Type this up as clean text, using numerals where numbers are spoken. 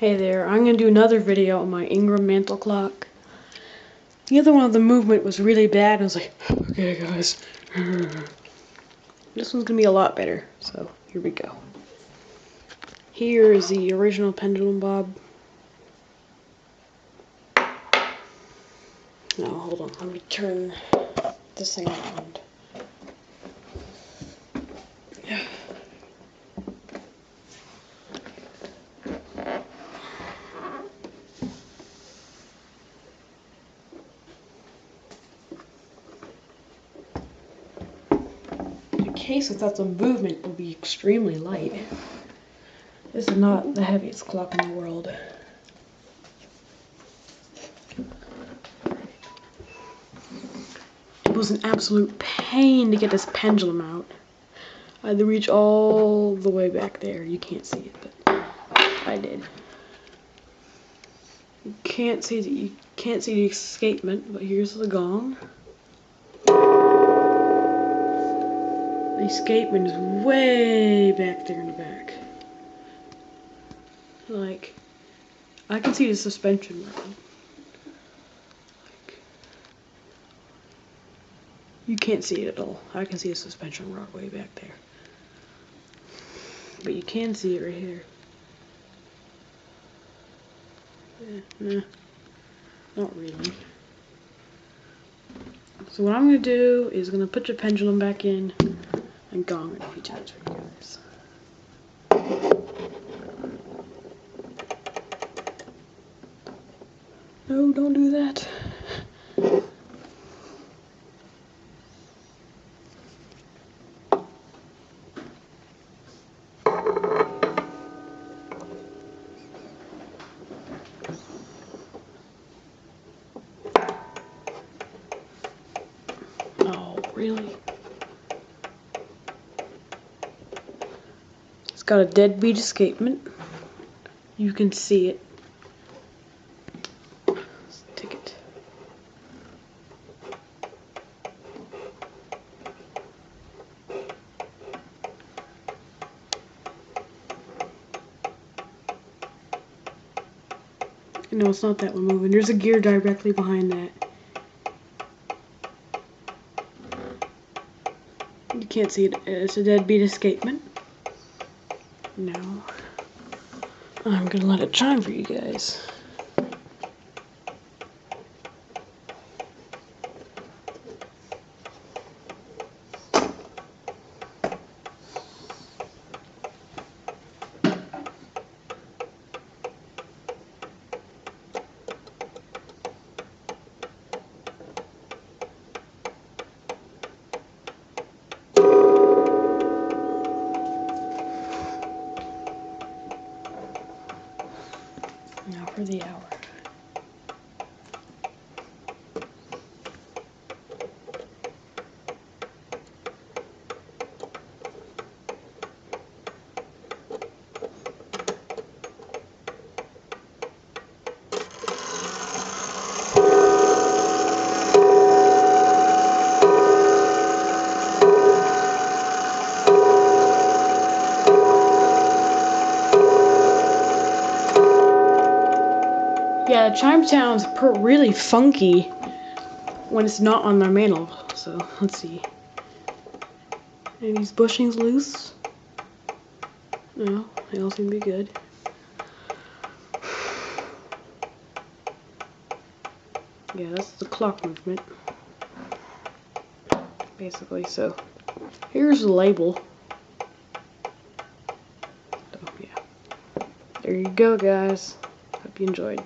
Hey there, I'm going to do another video on my Ingraham Mantle clock. The other one, the movement was really bad. I was like, okay guys. This one's going to be a lot better, so here we go. Here is the original pendulum bob. Now hold on, let me turn this thing around. The case without the movement will be extremely light. This is not the heaviest clock in the world. It was an absolute pain to get this pendulum out. I had to reach all the way back there. You can't see it, but I did. You can't see the escapement, but here's the gong. The escapement is way back there in the back. Like, I can see the suspension rod. Like, you can't see it at all. I can see the suspension rod way back there. But you can see it right here. Nah, not really. So what I'm going to do is going to put your pendulum back in and gong it a few times for you guys. No, don't do that. Oh, really? It's got a deadbeat escapement. You can see it. Let's take it. No, it's not that one moving. There's a gear directly behind that. You can't see it. It's a deadbeat escapement. Now, I'm gonna let it chime for you guys. Now for the hour. Yeah, the chime sounds really funky when it's not on the mantle. So let's see. Are these bushings loose? No, they all seem to be good. Yeah, that's the clock movement, basically. So here's the label. So yeah, there you go, guys. Hope you enjoyed.